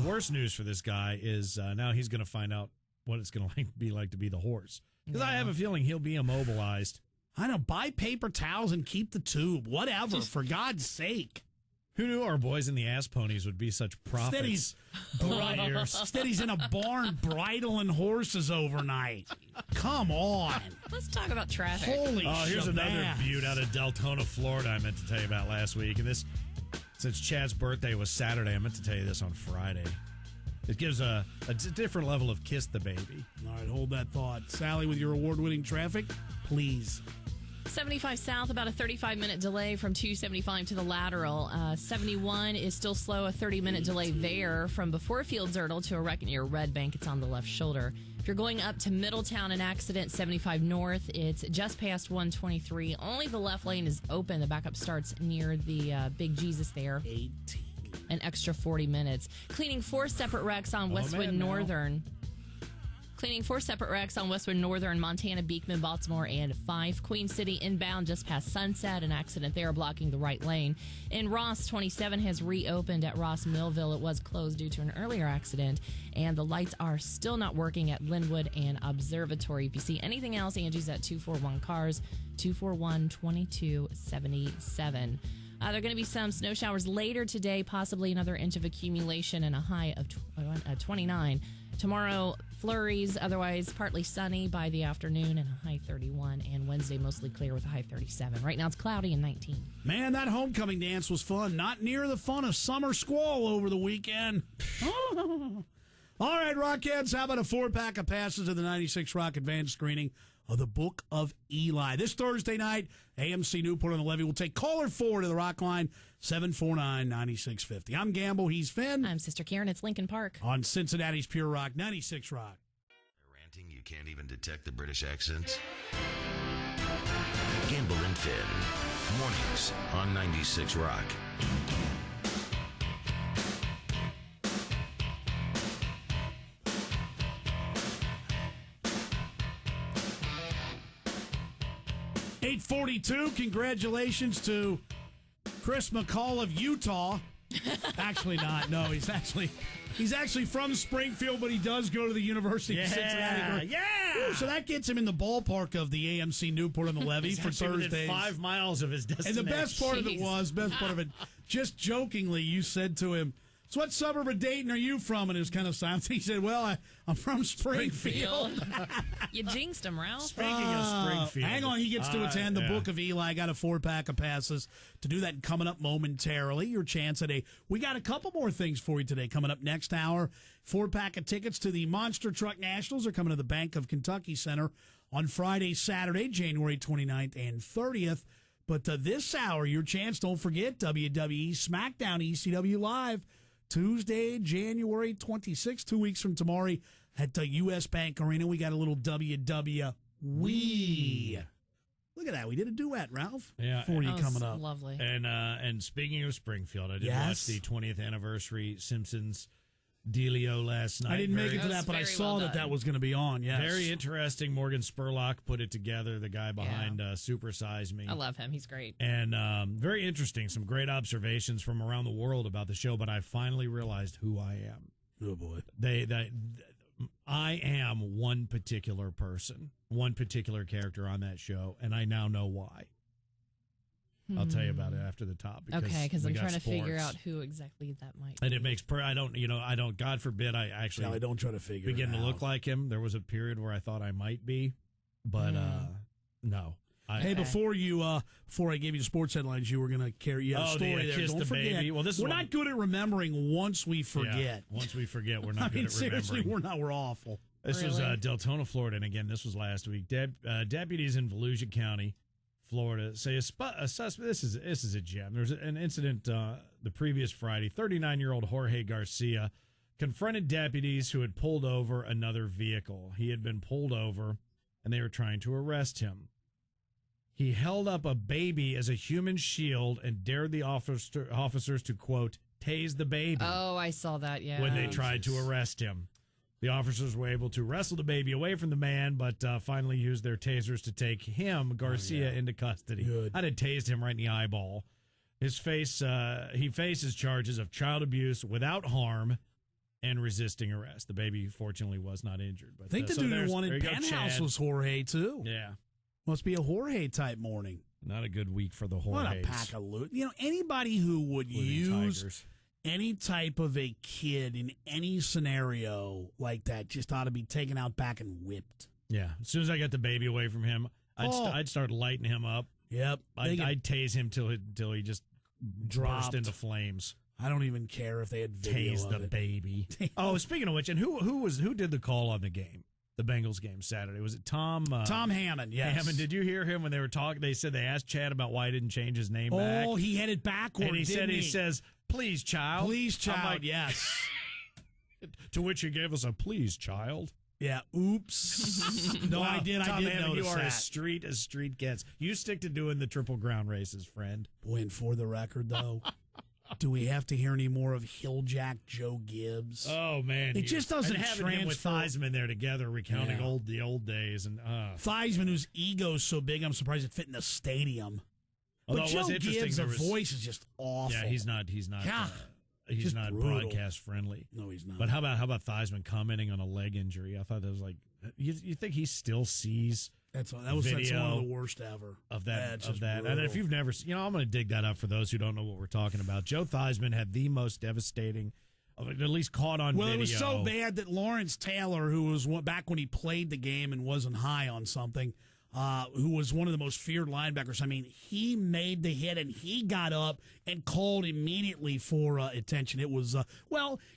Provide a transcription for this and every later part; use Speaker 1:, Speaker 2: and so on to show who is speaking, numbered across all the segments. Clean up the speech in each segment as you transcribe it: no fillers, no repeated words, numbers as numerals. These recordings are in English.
Speaker 1: worst news for this guy is now he's going to find out what it's going to be like to be the horse. Because I have a feeling he'll be immobilized.
Speaker 2: I know. Buy paper towels and keep the tube. Whatever, for God's sake.
Speaker 1: Who knew our boys in the ass ponies would be such prophets?
Speaker 2: Steady's in a barn bridling horses overnight. Come on.
Speaker 3: Let's talk about traffic.
Speaker 2: Holy shit.
Speaker 1: Here's another butte out of Deltona, Florida I meant to tell you about last week. And this, since Chad's birthday was Saturday, I meant to tell you this on Friday. It gives a different level of kiss the baby.
Speaker 2: All right, hold that thought. Sally, with your award-winning traffic, please.
Speaker 3: 75 south, about a 35-minute delay from 275 to the lateral. 71 is still slow, a 30-minute delay there from before Fields Erdel to a wreck near Red Bank. It's on the left shoulder. If you're going up to Middletown, an accident, 75 north. It's just past 123. Only the left lane is open. The backup starts near the Big Jesus there.
Speaker 2: 18.
Speaker 3: An extra 40 minutes. Cleaning 4 separate wrecks on Westwood Northern. Cleaning 4 separate wrecks on Westwood Northern, Montana, Beekman, Baltimore, and 5. Queen City inbound just past Sunset. An accident there blocking the right lane. In Ross, 27 has reopened at Ross Millville. It was closed due to an earlier accident. And the lights are still not working at Linwood and Observatory. If you see anything else, Angie's at 241-CARS, 241-2277. There are going to be some snow showers later today, possibly another inch of accumulation and a high of 29. Tomorrow, flurries, otherwise partly sunny by the afternoon and a high 31. And Wednesday, mostly clear with a high 37. Right now, it's cloudy and 19.
Speaker 2: Man, that homecoming dance was fun. Not near the fun of summer squall over the weekend. All right, Rockheads, how about a 4-pack of passes to the 96 Rock Advanced screening of the Book of Eli? This Thursday night, AMC Newport on the Levee will take caller 4 to the Rock line, 749-9650. I'm Gamble, he's Finn.
Speaker 3: I'm Sister Karen, it's Lincoln Park.
Speaker 2: On Cincinnati's Pure Rock, 96 Rock.
Speaker 4: Ranting, you can't even detect the British accents? Gamble and Finn, mornings on 96 Rock.
Speaker 2: .842, congratulations to Chris McCall of Utah. Actually not, no, he's actually from Springfield, but he does go to the University of Cincinnati.
Speaker 1: Yeah!
Speaker 2: Ooh, so that gets him in the ballpark of the AMC Newport on the Levee for Thursday.
Speaker 1: 5 miles of his destination.
Speaker 2: And the best part of it, just jokingly, you said to him, "So what suburb of Dayton are you from?" And it was kind of silent. He said, "Well, I'm from Springfield."
Speaker 3: You jinxed him, Ralph.
Speaker 1: Speaking of Springfield.
Speaker 2: Hang on, he gets to attend the Book of Eli. Got a 4-pack of passes to do that coming up momentarily. Your chance at we got a couple more things for you today coming up next hour. 4-pack of tickets to the Monster Truck Nationals are coming to the Bank of Kentucky Center on Friday, Saturday, January 29th and 30th. But this hour, your chance, don't forget, WWE SmackDown ECW Live. Tuesday, January 26th, 2 weeks from tomorrow at the U.S. Bank Arena. We got a little WWE. Look at that. We did a duet, Ralph.
Speaker 1: Yeah.
Speaker 2: For you coming up.
Speaker 3: Lovely.
Speaker 1: And speaking of Springfield, I did watch the 20th anniversary Simpsons dealio last night.
Speaker 2: I didn't make it to that, but I saw that was going to be on. Yes.
Speaker 1: Very interesting. Morgan Spurlock put it together, the guy behind Super Size Me.
Speaker 3: I love him. He's great.
Speaker 1: And very interesting. Some great observations from around the world about the show, but I finally realized who I am.
Speaker 2: Oh, boy.
Speaker 1: I am one particular person, one particular character on that show, and I now know why. I'll tell you about it after the top.
Speaker 3: Because I'm trying to figure out who exactly that might be.
Speaker 1: And it makes I don't, God forbid, I actually
Speaker 2: I don't try to figure
Speaker 1: begin
Speaker 2: it out.
Speaker 1: to look like him. There was a period where I thought I might be, but no.
Speaker 2: Before I gave you the sports headlines, you were going to carry a story there.
Speaker 1: Kiss
Speaker 2: Don't
Speaker 1: the
Speaker 2: forget.
Speaker 1: baby. Well,
Speaker 2: we're not good at remembering once we forget.
Speaker 1: Yeah, once we forget, we're not good at
Speaker 2: seriously,
Speaker 1: remembering.
Speaker 2: we're awful.
Speaker 1: This was Deltona, Florida, and again, this was last week. Deputies in Volusia County, Florida, say a suspect. This is a gem. There's an incident the previous Friday. 39-year-old Jorge Garcia confronted deputies who had pulled over another vehicle. He had been pulled over, and they were trying to arrest him. He held up a baby as a human shield and dared the officers to, quote, tase the baby.
Speaker 3: Oh, I saw that, yeah.
Speaker 1: When they tried to arrest him. The officers were able to wrestle the baby away from the man, but finally used their tasers to take him, Garcia, into custody.
Speaker 2: Good.
Speaker 1: I'd have tased him right in the eyeball. His face, he faces charges of child abuse without harm, and resisting arrest. The baby, fortunately, was not injured. But
Speaker 2: I think the dude who wanted Penthouse was Jorge, too.
Speaker 1: Yeah.
Speaker 2: Must be a Jorge-type morning.
Speaker 1: Not a good week for the Jorges.
Speaker 2: What a pack of loot. Anybody who would use
Speaker 1: Tigers.
Speaker 2: any type of a kid in any scenario like that just ought to be taken out back and whipped.
Speaker 1: Yeah. As soon as I got the baby away from him, I'd start lighting him up.
Speaker 2: Yep.
Speaker 1: I'd tase him till he just
Speaker 2: dropped
Speaker 1: burst into flames.
Speaker 2: I don't even care if they had video
Speaker 1: Tase
Speaker 2: of
Speaker 1: the
Speaker 2: it.
Speaker 1: baby. Oh, speaking of which, and who did the call on the game? The Bengals game Saturday. Was it Tom?
Speaker 2: Tom Hammond, yes.
Speaker 1: Hammond, did you hear him when they were talking? They said they asked Chad about why he didn't change his name back.
Speaker 2: Oh, he headed backward,
Speaker 1: and he says, please, child.
Speaker 2: Please, child,
Speaker 1: I'm like,
Speaker 2: yes.
Speaker 1: To which he gave us a please, child.
Speaker 2: Yeah, oops. No,
Speaker 1: Wow,
Speaker 2: I did
Speaker 1: Tom
Speaker 2: notice
Speaker 1: Hammond, you are
Speaker 2: that.
Speaker 1: as street gets. You stick to doing the triple ground races, friend.
Speaker 2: Boy, and for the record, though, do we have to hear any more of Hilljack Joe Gibbs?
Speaker 1: Oh, man.
Speaker 2: It just doesn't
Speaker 1: and having him with
Speaker 2: transfer.
Speaker 1: Theismann there together recounting
Speaker 2: Yeah.
Speaker 1: the old days. And
Speaker 2: Theismann, whose ego's so big, I'm surprised it fit in the stadium.
Speaker 1: although
Speaker 2: But
Speaker 1: it was
Speaker 2: Joe
Speaker 1: interesting,
Speaker 2: Gibbs'
Speaker 1: there was-
Speaker 2: voice is just awful.
Speaker 1: Yeah, he's not
Speaker 2: God,
Speaker 1: he's
Speaker 2: just
Speaker 1: not
Speaker 2: brutal.
Speaker 1: broadcast friendly.
Speaker 2: No, he's not.
Speaker 1: But how about Theismann commenting on a leg injury? I thought that was like, you think he still sees
Speaker 2: that's one of
Speaker 1: video
Speaker 2: the worst ever.
Speaker 1: of that
Speaker 2: That's
Speaker 1: of
Speaker 2: just
Speaker 1: that. And
Speaker 2: brutal.
Speaker 1: if you've never, I'm going to dig that up for those who don't know what we're talking about. Joe Theismann had the most devastating, at least caught on
Speaker 2: Well,
Speaker 1: video.
Speaker 2: it was so bad that Lawrence Taylor, who was back when he played the game and wasn't high on something, who was one of the most feared linebackers. I mean, he made the hit and he got up and called immediately for attention. It was,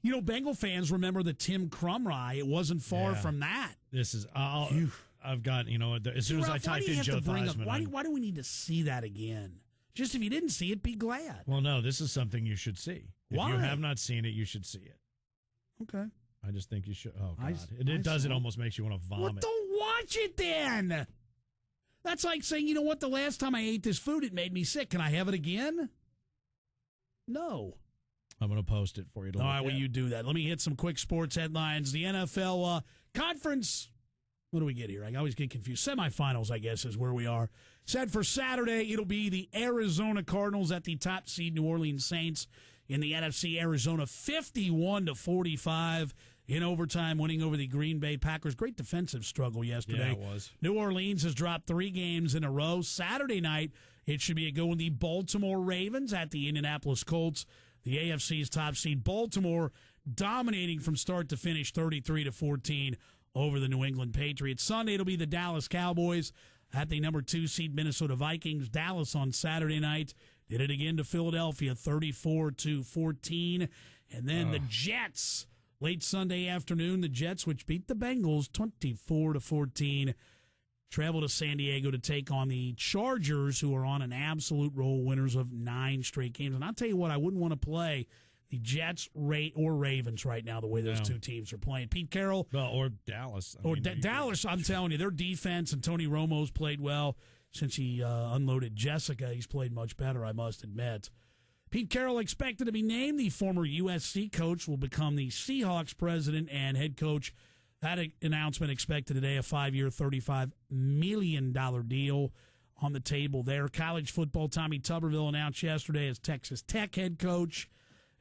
Speaker 2: Bengal fans remember the Tim Crumry. It wasn't far from that.
Speaker 1: This is, I've got, as soon as I
Speaker 2: Ralph,
Speaker 1: typed in Joe Theismann.
Speaker 2: Why do we need to see that again? Just if you didn't see it, be glad.
Speaker 1: Well, no, this is something you should see.
Speaker 2: Why?
Speaker 1: If you have not seen it, you should see it.
Speaker 2: Okay.
Speaker 1: I just think you should. Oh, God.
Speaker 2: I
Speaker 1: It does. It
Speaker 2: saw it.
Speaker 1: almost makes you want to vomit.
Speaker 2: Well, don't watch it then. That's like saying, you know what, the last time I ate this food, it made me sick. Can I have it again? No.
Speaker 1: I'm going to post it for you to
Speaker 2: All
Speaker 1: look
Speaker 2: right, well,
Speaker 1: at.
Speaker 2: you do that. Let me hit some quick sports headlines. The NFL conference, what do we get here? I always get confused. Semifinals, I guess, is where we are. Set for Saturday, it'll be the Arizona Cardinals at the top seed New Orleans Saints in the NFC. Arizona 51-45 in overtime, winning over the Green Bay Packers. Great defensive struggle yesterday.
Speaker 1: Yeah, it was.
Speaker 2: New Orleans has dropped 3 games in a row. Saturday night, it should be a go with the Baltimore Ravens at the Indianapolis Colts. The AFC's top seed, Baltimore, dominating from start to finish 33-14 over the New England Patriots. Sunday, it'll be the Dallas Cowboys at the number 2 seed Minnesota Vikings. Dallas on Saturday night did it again to Philadelphia, 34-14. And then the Jets, late Sunday afternoon, the Jets, which beat the Bengals 24-14, travel to San Diego to take on the Chargers, who are on an absolute roll, winners of 9 straight games. And I'll tell you what, I wouldn't want to play the Jets or Ravens right now, the way those two teams are playing. Pete Carroll.
Speaker 1: Well, or Dallas.
Speaker 2: Dallas, I'm telling you, their defense, and Tony Romo's played well since he unloaded Jessica. He's played much better, I must admit. Pete Carroll expected to be named. The former USC coach will become the Seahawks president and head coach. That announcement expected today, a 5-year, $35 million deal on the table there. College football, Tommy Tuberville announced yesterday as Texas Tech head coach.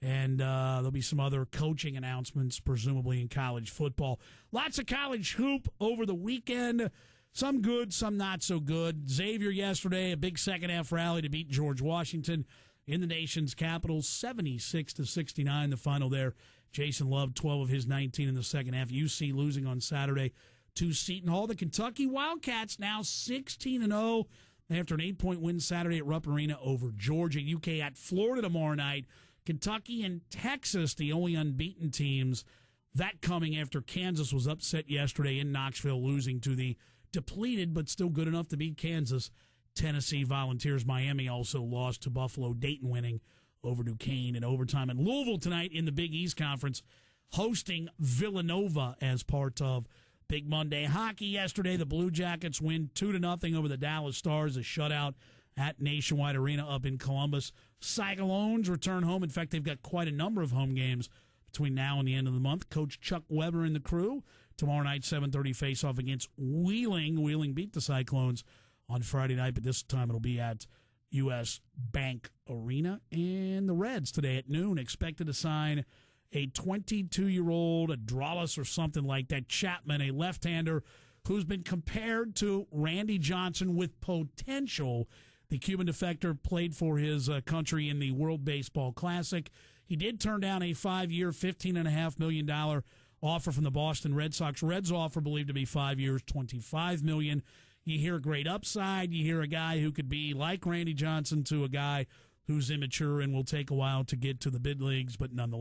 Speaker 2: And there'll be some other coaching announcements, presumably in college football. Lots of college hoop over the weekend. Some good, some not so good. Xavier yesterday, a big second-half rally to beat George Washington in the nation's capital, 76-69, the final there. Jason Love, 12 of his 19 in the second half. UC losing on Saturday to Seton Hall. The Kentucky Wildcats now 16-0 after an 8-point win Saturday at Rupp Arena over Georgia. UK at Florida tomorrow night. Kentucky and Texas, the only unbeaten teams. That coming after Kansas was upset yesterday in Knoxville, losing to the depleted but still good enough to beat Kansas Tennessee Volunteers. Miami also lost to Buffalo. Dayton winning over Duquesne in overtime. And Louisville tonight in the Big East Conference hosting Villanova as part of Big Monday Hockey. Yesterday, the Blue Jackets win 2-0 over the Dallas Stars, a shutout at Nationwide Arena up in Columbus. Cyclones return home. In fact, they've got quite a number of home games between now and the end of the month. Coach Chuck Weber and the crew. Tomorrow night, 7:30 face-off against Wheeling. Wheeling beat the Cyclones on Friday night, but this time it'll be at U.S. Bank Arena. And the Reds today at noon expected to sign a 22-year-old Adrales or something like that, Chapman, a left-hander who's been compared to Randy Johnson with potential. The Cuban defector played for his country in the World Baseball Classic. He did turn down a 5-year, $15.5 million offer from the Boston Red Sox. Reds offer believed to be 5 years, $25 million. You hear a great upside. You hear a guy who could be like Randy Johnson to a guy who's immature and will take a while to get to the big leagues, but nonetheless.